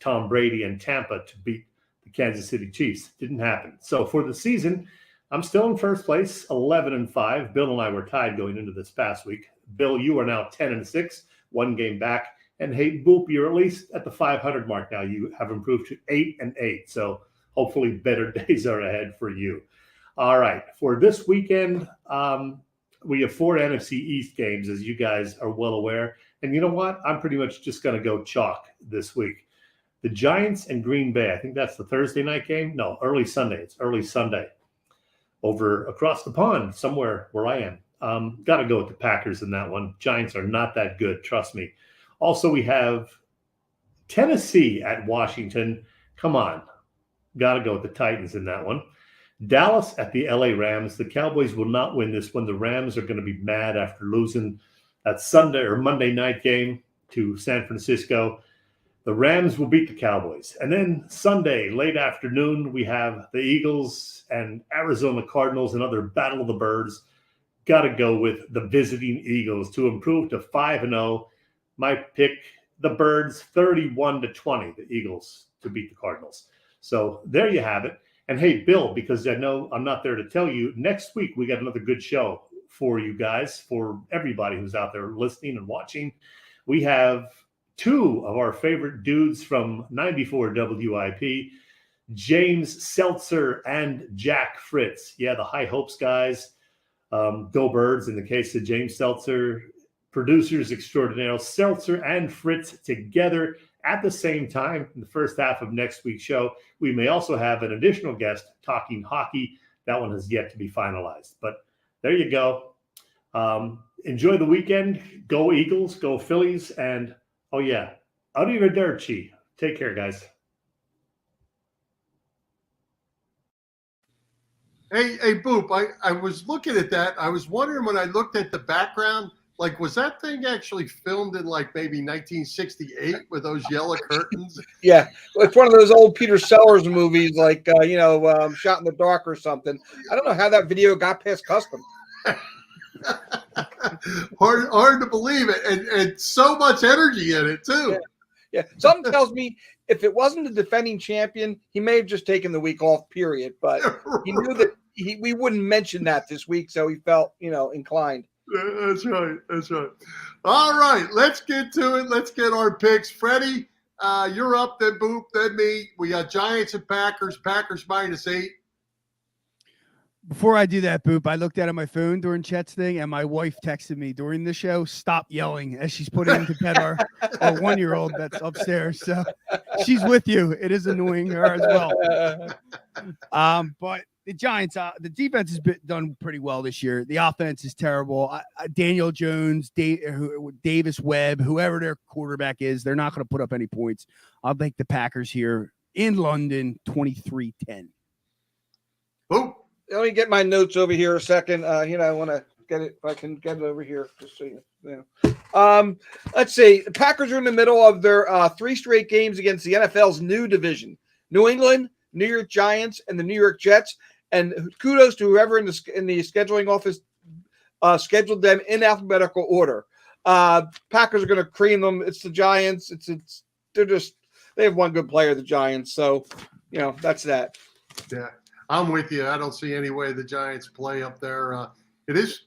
Tom Brady and Tampa to beat the Kansas City Chiefs. Didn't happen. So for the season, I'm still in first place, 11-5. Bill and I were tied going into this past week. Bill, you are now 10-6, one game back. And hey, Boop, you're at least at the 500 mark now. You have improved to 8-8. So hopefully better days are ahead for you. All right. For this weekend, we have 4 NFC East games, as you guys are well aware. And you know what? I'm pretty much just going to go chalk this week. The Giants and Green Bay. I think that's the Thursday night game. No, early Sunday. It's early Sunday. Over across the pond, somewhere where I am. Got to go with the Packers in that one. Giants are not that good. Trust me. Also, we have Tennessee at Washington. Come on. Got to go with the Titans in that one. Dallas at the LA Rams. The Cowboys will not win this one. The Rams are going to be mad after losing that Sunday or Monday night game to San Francisco. The Rams will beat the Cowboys. And then Sunday, late afternoon, we have the Eagles and Arizona Cardinals, another battle of the birds. Got to go with the visiting Eagles to improve to 5-0. My pick, the Birds, 31-20, the Eagles to beat the Cardinals. So there you have it. And hey, Bill, because I know I'm not there to tell you, next week we got another good show for you guys, for everybody who's out there listening and watching. We have 2 of our favorite dudes from 94 WIP, James Seltzer and Jack Fritz. Yeah, the High Hopes guys. Go Birds in the case of James Seltzer. Producers extraordinaire, Seltzer and Fritz together at the same time in the first half of next week's show. We may also have an additional guest talking hockey. That one has yet to be finalized. But there you go. Enjoy the weekend. Go Eagles, go Phillies, and oh yeah, arrivederci. Take care, guys. Hey, Boop, I was looking at that. I was wondering when I looked at the background, like, was that thing actually filmed in like maybe 1968 with those yellow curtains? Yeah, it's one of those old Peter Sellers movies, like Shot in the Dark or something. I don't know how that video got past custom. hard to believe it, and so much energy in it too. Yeah. Something tells me if it wasn't the defending champion, he may have just taken the week off, period. But he knew that we wouldn't mention that this week, so he felt, inclined. That's right. All right, let's get to it. Let's get our picks. Freddy, you're up, then Boop, then me. We got Giants and Packers. Packers -8. Before I do that, Boop, I looked at my phone during Chet's thing, and my wife texted me during the show, stop yelling, as she's putting to bed our 1-year-old that's upstairs. So she's with you. It is annoying her as well. But the Giants, the defense has been done pretty well this year. The offense is terrible. Daniel Jones, Davis Webb, whoever their quarterback is, they're not going to put up any points. I'll take the Packers here in London, 23-10. Boop. Let me get my notes over here a second. I want to get it. If I can get it over here, just so you know. Let's see. The Packers are in the middle of their 3 straight games against the NFL's new division: New England, New York Giants, and the New York Jets. And kudos to whoever in the scheduling office scheduled them in alphabetical order. Packers are going to cream them. It's the Giants. They have one good player, the Giants. So, that's that. Yeah. I'm with you. I don't see any way the Giants play up there. It is,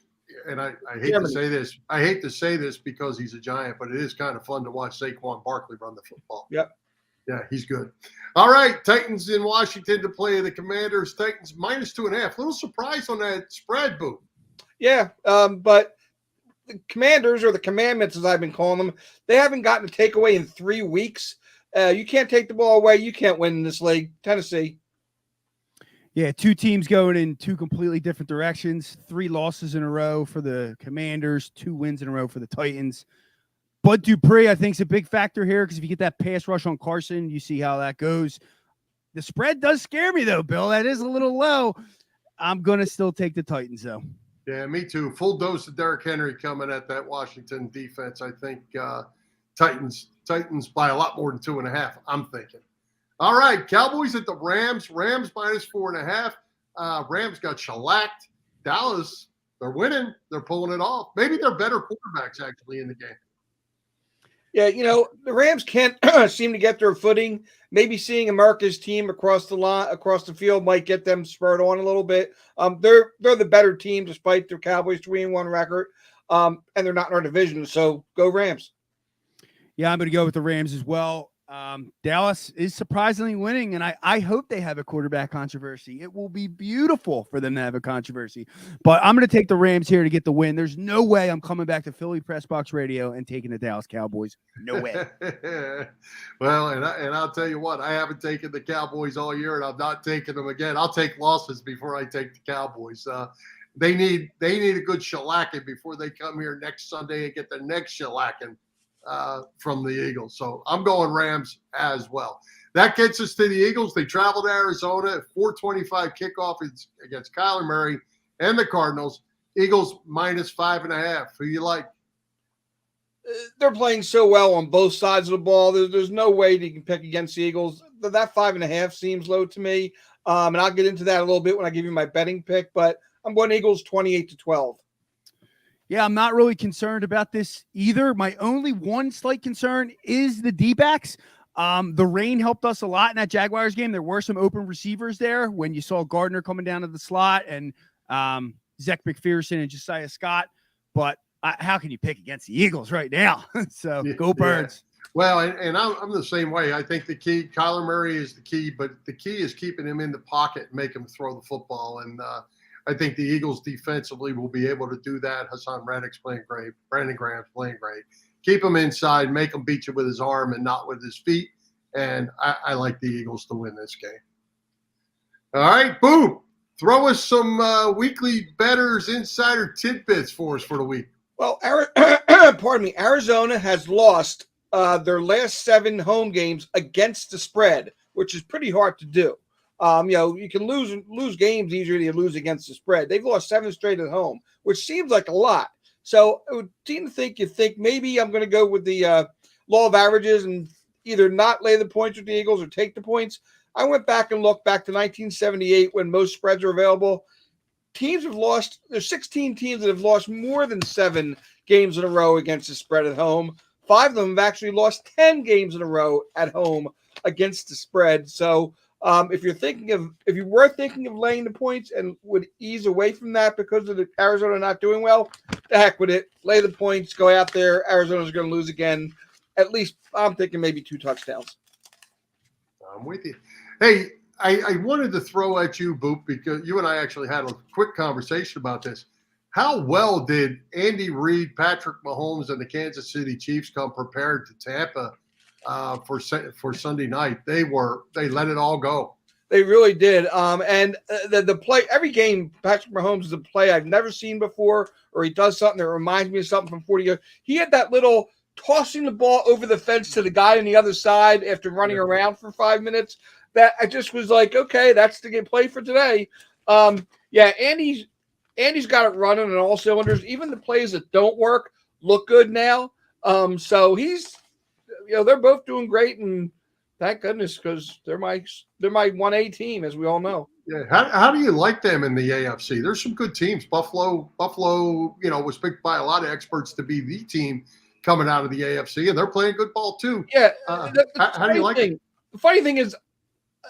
and I hate to say this. I hate to say this because he's a Giant, but it is kind of fun to watch Saquon Barkley run the football. Yep. Yeah, he's good. All right, Titans in Washington to play the Commanders. Titans -2.5. Little surprise on that spread, Boo. Yeah, but the Commanders, or the Commandments as I've been calling them, they haven't gotten a takeaway in 3 weeks. You can't take the ball away. You can't win in this league. Tennessee. Yeah, 2 teams going in 2 completely different directions. 3 losses in a row for the Commanders, 2 wins in a row for the Titans. Bud Dupree, I think, is a big factor here because if you get that pass rush on Carson, you see how that goes. The spread does scare me, though, Bill. That is a little low. I'm going to still take the Titans, though. Yeah, me too. Full dose of Derrick Henry coming at that Washington defense. I think Titans by a lot more than 2.5, I'm thinking. All right, Cowboys at the Rams. Rams -4.5. Rams got shellacked. Dallas, they're winning. They're pulling it off. Maybe they're better quarterbacks actually in the game. Yeah, the Rams can't seem to get their footing. Maybe seeing America's team across the field might get them spurred on a little bit. They're the better team despite their Cowboys 3-1 record, and they're not in our division. So go Rams. Yeah, I'm going to go with the Rams as well. Dallas is surprisingly winning, and I hope they have a quarterback controversy. It will be beautiful for them to have a controversy. But I'm going to take the Rams here to get the win. There's no way I'm coming back to Philly Pressbox Radio and taking the Dallas Cowboys. No way. Well, and I'll tell you what, I haven't taken the Cowboys all year, and I'm not taking them again. I'll take losses before I take the Cowboys. They need a good shellacking before they come here next Sunday and get the next shellacking from the Eagles. So I'm going Rams as well. That gets us to the Eagles. They travel to Arizona at 4:25 kickoff against Kyler Murray and the Cardinals. Eagles -5.5. Who you like? They're playing so well on both sides of the ball. There's no way you can pick against the Eagles. That 5.5 seems low to me. And I'll get into that a little bit when I give you my betting pick, but I'm going Eagles 28-12. Yeah, I'm not really concerned about this either. My only one slight concern is the D-backs. The rain helped us a lot in that Jaguars game. There were some open receivers there when you saw Gardner coming down to the slot and Zach McPherson and Josiah Scott. But how can you pick against the Eagles right now? So go Birds. Yeah. Well, and I'm the same way. I think the key, Kyler Murray is the key, but the key is keeping him in the pocket and make him throw the football. And I think the Eagles defensively will be able to do that. Hassan Reddick's playing great. Brandon Graham's playing great. Keep him inside, make him beat you with his arm and not with his feet. And I like the Eagles to win this game. All right, boom. Throw us some weekly Bettors insider tidbits for us for the week. Well, Arizona has lost their last 7 home games against the spread, which is pretty hard to do. You can lose games easier than you lose against the spread. They've lost 7 straight at home, which seems like a lot. So it would seem to think maybe I'm going to go with the law of averages and either not lay the points with the Eagles or take the points. I went back and looked back to 1978 when most spreads were available. There's 16 teams that have lost more than 7 games in a row against the spread at home. 5 of them have actually lost 10 games in a row at home against the spread. So if you were thinking of laying the points and would ease away from that because of the Arizona not doing well, the heck with it. Lay the points, go out there. Arizona's going to lose again. At least I'm thinking maybe 2 touchdowns. I'm with you. Hey, I wanted to throw at you, Boop, because you and I actually had a quick conversation about this. How well did Andy Reid, Patrick Mahomes, and the Kansas City Chiefs come prepared to Tampa for Sunday night? They let it all go. They really did. And the play, every game, Patrick Mahomes is a play I've never seen before, or he does something that reminds me of something from 40 years. He had that little tossing the ball over the fence to the guy on the other side after running around for 5 minutes. That I just was like, okay, that's the game play for today. Andy's got it running on all cylinders. Even the plays that don't work look good now. So he's, they're both doing great, and thank goodness, because they're my 1A team, as we all know. Yeah. How do you like them in the AFC? There's some good teams. Buffalo, was picked by a lot of experts to be the team coming out of the AFC, and they're playing good ball too. Yeah. How do you like it? The funny thing is,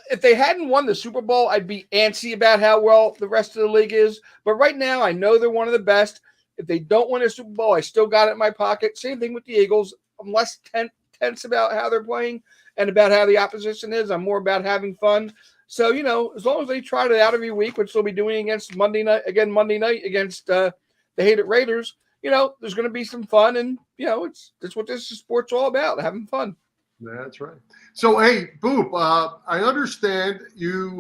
if they hadn't won the Super Bowl, I'd be antsy about how well the rest of the league is. But right now, I know they're one of the best. If they don't win a Super Bowl, I still got it in my pocket. Same thing with the Eagles. I'm less tense about how they're playing and about how the opposition is. I'm more about having fun. So, as long as they try it out every week, which they'll be doing against Monday night against the hated Raiders, there's going to be some fun. And, that's what this sport's all about, having fun. That's right. So, hey, Boop, I understand you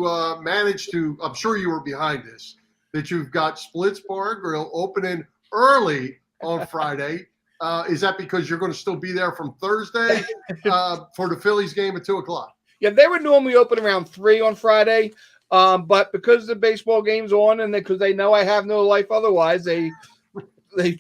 managed to, I'm sure you were behind this, that you've got Splits Bar and Grill opening early on Friday. Is that because you're going to still be there from Thursday for the Phillies game at 2 o'clock? Yeah, they would normally open around 3 on Friday. But because the baseball game's on and because they know I have no life otherwise, they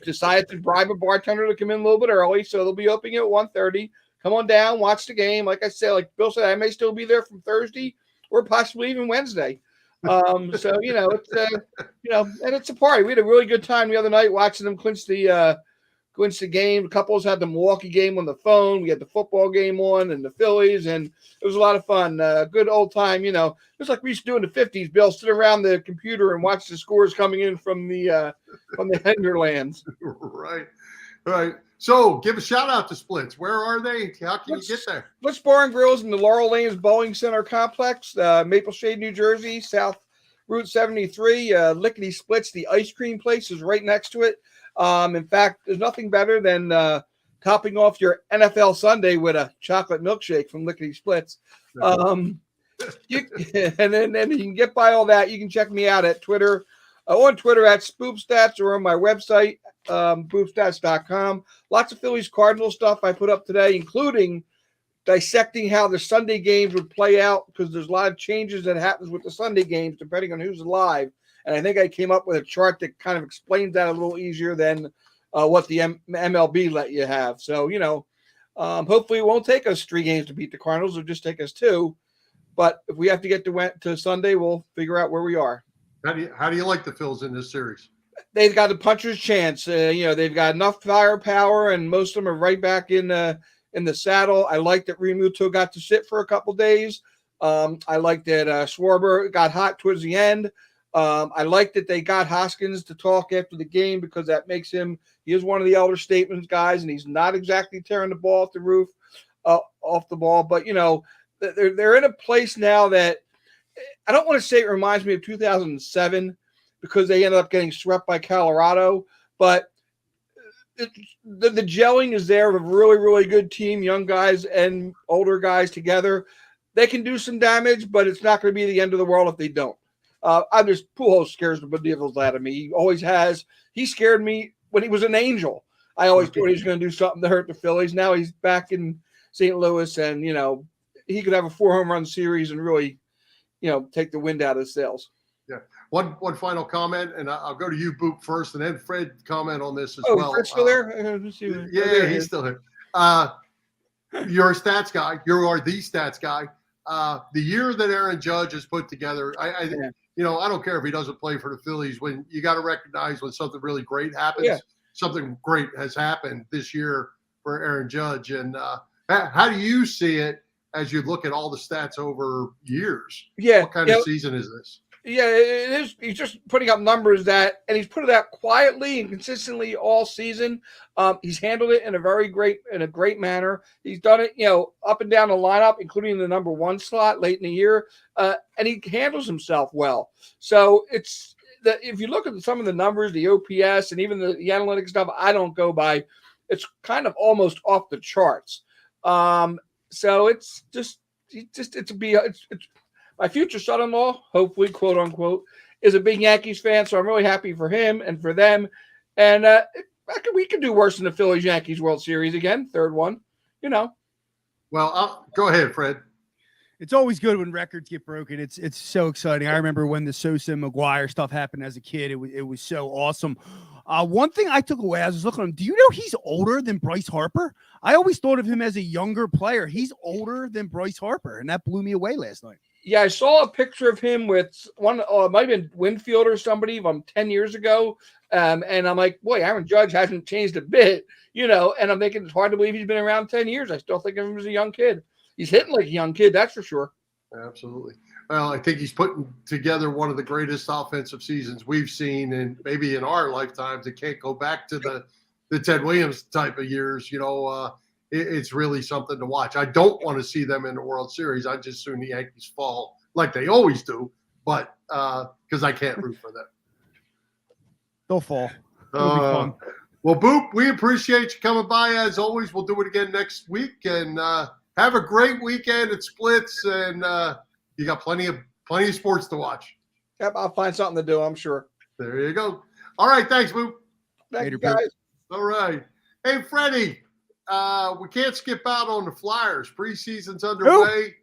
decided to bribe a bartender to come in a little bit early. So they'll be opening at 1:30. Come on down, watch the game. Like I said, like Bill said, I may still be there from Thursday or possibly even Wednesday. It's and it's a party. We had a really good time the other night watching them clinch the game. Couples had the Milwaukee game on the phone. We had the football game on and the Phillies, and it was a lot of fun. Good old time, just like we used to do in the 50s. Bill, sit around the computer and watch the scores coming in from the Hinterlands. Right. So give a shout out to Splits. Where are they? How can you get there? Splits Bar and Grills in the Laurel Lanes Bowling Center Complex, Maple Shade, New Jersey, South Route 73. Lickety Splits, the ice cream place, is right next to it. In fact, there's nothing better than topping off your NFL Sunday with a chocolate milkshake from Lickety Splits. And then you can get by all that. You can check me out at Twitter, on Twitter at Spoopstats, or on my website, boopstats.com. Lots of Phillies Cardinals stuff I put up today, including dissecting how the Sunday games would play out, because there's a lot of changes that happens with the Sunday games depending on who's alive. And I think I came up with a chart that kind of explains that a little easier than what the MLB let you have. So, hopefully it won't take us 3 games to beat the Cardinals. It'll just take us 2. But if we have to get to Sunday, we'll figure out where we are. How do you like the Phils in this series? They've got a puncher's chance. They've got enough firepower, and most of them are right back in the saddle. I like that Realmuto got to sit for a couple days. I like that Schwarber got hot towards the end. I like that they got Hoskins to talk after the game, because that makes he is one of the elder statesmen guys, and he's not exactly tearing the ball off the roof, off the ball. But, they're in a place now that I don't want to say it reminds me of 2007, because they ended up getting swept by Colorado. But the gelling is there of a really, really good team, young guys and older guys together. They can do some damage, but it's not going to be the end of the world if they don't. Pujols scares the devils out of me. He always has. He scared me when he was an Angel. I always thought he was going to do something to hurt the Phillies. Now he's back in St. Louis, and he could have a 4 home run series and really take the wind out of the sails. Yeah. One final comment, and I'll go to you, Boop, first, and then Fred comment on this as Oh, well. Fred's still there? Yeah, he's still here. You're a stats guy. You are the stats guy. The year that Aaron Judge has put together, I don't care if he doesn't play for the Phillies. When you got to recognize when something really great happens. Yeah. Something great has happened this year for Aaron Judge. And how do you see it as you look at all the stats over years? Yeah. What kind of season is this? Yeah, it is. He's just putting up numbers and he's put it out quietly and consistently all season. He's handled it in a great manner. He's done it, up and down the lineup, including the number 1 slot late in the year. And he handles himself well. So if you look at some of the numbers, the OPS and even the analytics stuff, I don't go by. It's kind of almost off the charts. So it's my future son-in-law, hopefully, quote unquote, is a big Yankees fan. So I'm really happy for him and for them. And we could do worse than the Phillies Yankees World Series again, third one. Well, go ahead, Fred. It's always good when records get broken. It's so exciting. I remember when the Sosa and McGuire stuff happened as a kid. It was so awesome. One thing I took away, I was looking at him. Do you know he's older than Bryce Harper? I always thought of him as a younger player. He's older than Bryce Harper, and that blew me away last night. Yeah, I saw a picture of him with it might have been Winfield or somebody from 10 years ago. And I'm like, boy, Aaron Judge hasn't changed a bit, and I'm thinking it's hard to believe he's been around 10 years. I still think of him as a young kid. He's hitting like a young kid, that's for sure. Absolutely. Well, I think he's putting together one of the greatest offensive seasons we've seen, and maybe in our lifetimes. It can't go back to the Ted Williams type of years. It's really something to watch. I don't want to see them in the World Series. I just assume the Yankees fall like they always do, but because I can't root for them. They'll fall. It'll be fun. Well, Boop, we appreciate you coming by as always. We'll do it again next week, and have a great weekend at Splits, and you got plenty of sports to watch. Yep, I'll find something to do, I'm sure. There you go. All right, thanks, Boop. Thank you, guys. All right. Hey, Freddy, we can't skip out on the Flyers. Preseason's underway.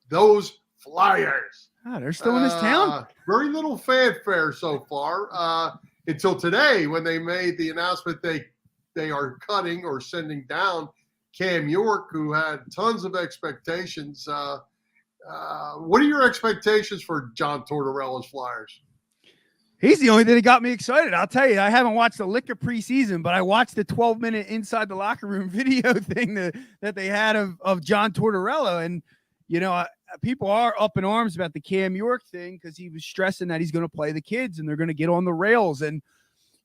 Those Flyers. Oh, they're still in this town? Very little fanfare so far until today when they made the announcement they are cutting or sending down Cam York, who had tons of expectations. What are your expectations for John Tortorella's Flyers? He's the only thing that got me excited. I'll tell you, I haven't watched the lick of preseason, but I watched the 12-minute inside the locker room video thing that they had of John Tortorella. And, people are up in arms about the Cam York thing because he was stressing that he's going to play the kids and they're going to get on the rails. And,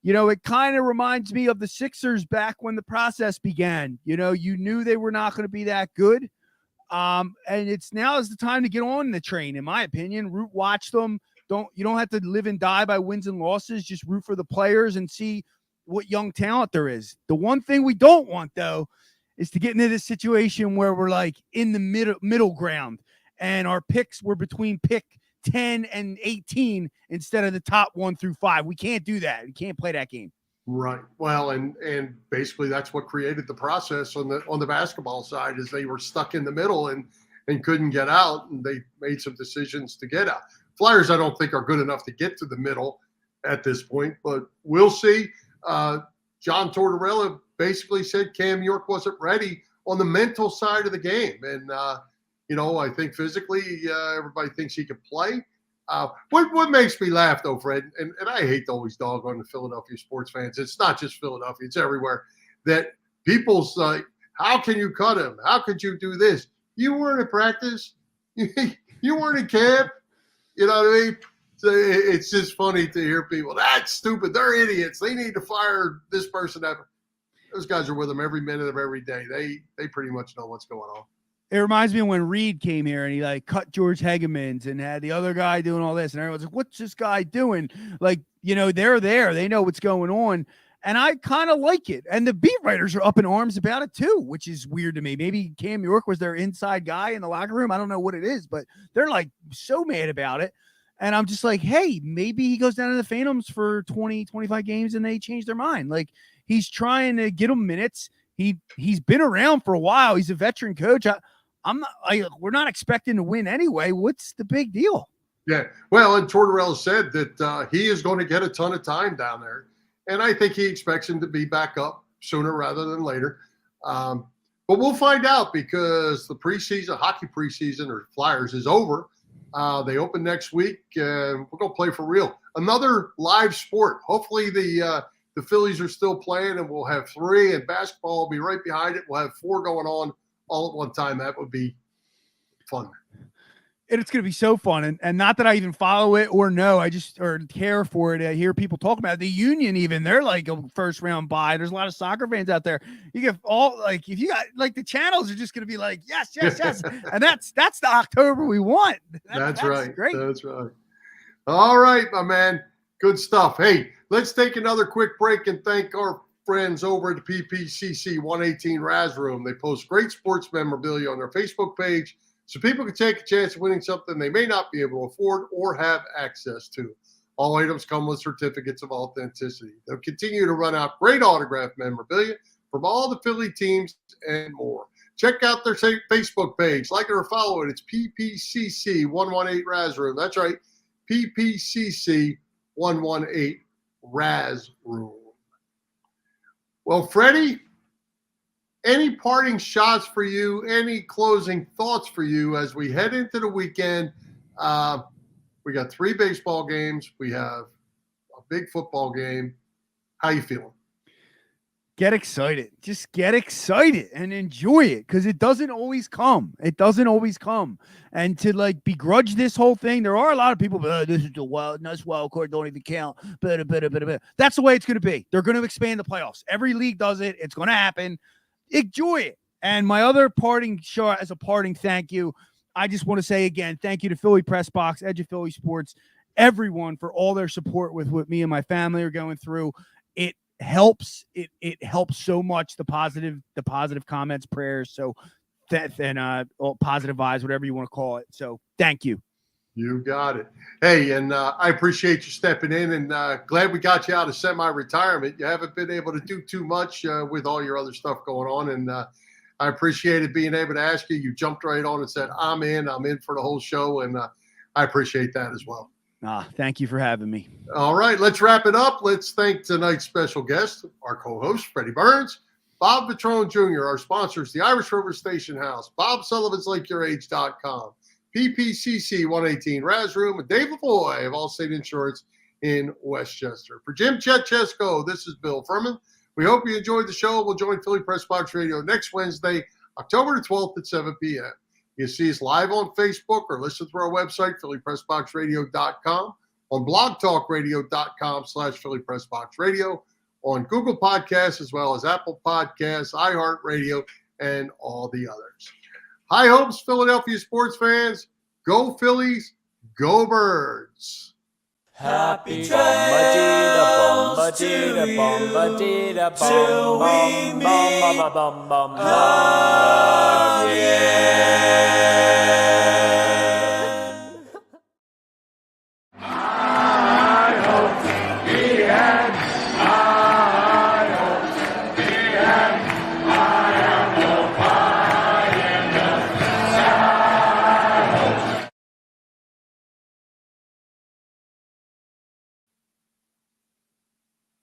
it kind of reminds me of the Sixers back when the process began. You knew they were not going to be that good. And now is the time to get on the train, in my opinion. Watch them. You don't have to live and die by wins and losses. Just root for the players and see what young talent there is. The one thing we don't want, though, is to get into this situation where we're like in the middle ground and our picks were between pick 10 and 18 instead of the top 1 through 5. We can't do that. We can't play that game. Right. Well, and basically that's what created the process on the basketball side is they were stuck in the middle and couldn't get out, and they made some decisions to get out. Flyers, I don't think, are good enough to get to the middle at this point, but we'll see. John Tortorella basically said Cam York wasn't ready on the mental side of the game. And, I think physically everybody thinks he could play. What makes me laugh, though, Fred, and I hate to always dog on the Philadelphia sports fans. It's not just Philadelphia. It's everywhere. That people's like, how can you cut him? How could you do this? You weren't at practice. You weren't in camp. You know what I mean? So it's just funny to hear people, that's stupid. They're idiots. They need to fire this person. Those guys are with them every minute of every day. They pretty much know what's going on. It reminds me of when Reed came here and he cut George Hegemans and had the other guy doing all this. And everyone's like, what's this guy doing? They're there. They know what's going on. And I kind of like it. And the beat writers are up in arms about it too, which is weird to me. Maybe Cam York was their inside guy in the locker room. I don't know what it is, but they're so mad about it. And I'm just like, hey, maybe he goes down to the Phantoms for 20, 25 games and they change their mind. He's trying to get him minutes. He's been around for a while. He's a veteran coach. We're not expecting to win anyway. What's the big deal? Yeah. Well, and Tortorella said that he is going to get a ton of time down there. And I think he expects him to be back up sooner rather than later. But we'll find out because the preseason, hockey preseason or Flyers is over. They open next week. We're going to play for real. Another live sport. Hopefully the Phillies are still playing and we'll have 3, and basketball will be right behind it. We'll have 4 going on all at one time. That would be fun. And it's going to be so fun. And not that I even follow it or know, or care for it. I hear people talk about it. The Union, even they're like a first round bye. There's a lot of soccer fans out there. You get all like, if you got like the channels are just going to be like, yes. And that's the October we want. That's right. Great. That's right. All right, my man. Good stuff. Hey, let's take another quick break and thank our friends over at the PPCC 118 Raz Room. They post great sports memorabilia on their Facebook page, so people can take a chance of winning something they may not be able to afford or have access to. All items come with certificates of authenticity. They'll continue to run out great autographed memorabilia from all the Philly teams and more. Check out their Facebook page. Like it or follow it. It's PPCC 118 Raz Room. That's right, PPCC 118 Raz Room. Well, Freddy, any parting shots for you, any closing thoughts for you as we head into the weekend? We got 3 baseball games. We have a big football game. How you feeling? Get excited. Just get excited and enjoy it because it doesn't always come. It doesn't always come. And to like begrudge this whole thing, there are a lot of people, this is the wild card, don't even count. That's the way it's going to be. They're going to expand the playoffs. Every league does it. It's going to happen. Enjoy it. And my other parting shot as a parting thank you, I just want to say again, thank you to Philly Press Box, Edge of Philly Sports, everyone for all their support with what me and my family are going through. It helps. It helps so much. The positive comments, prayers. So positive vibes, whatever you want to call it. So thank you. You got it. Hey, and I appreciate you stepping in, and glad we got you out of semi-retirement. You haven't been able to do too much with all your other stuff going on, and I appreciated being able to ask you. You jumped right on and said, I'm in for the whole show, and I appreciate that as well. Thank you for having me. All right, let's wrap it up. Let's thank tonight's special guest, our co-host, Freddie Burns, Bob Vetrone Jr., our sponsors, the Irish River Station House, Bob Sullivan's LakeYourAge.com, PPCC 118 Raz Room, and Dave Lavoie of Allstate Insurance in Westchester. For Jim Chet Chesko, this is Bill Furman. We hope you enjoyed the show. We'll join Philly Press Box Radio next Wednesday, October the 12th at 7 p.m. You can see us live on Facebook or listen through our website, phillypressboxradio.com, on blogtalkradio.com/phillypressboxradio, on Google Podcasts, as well as Apple Podcasts, iHeartRadio, and all the others. High hopes, Philadelphia sports fans. Go Phillies, go Birds. Happy trails to you till we meet again. I hope he had, I hope he had.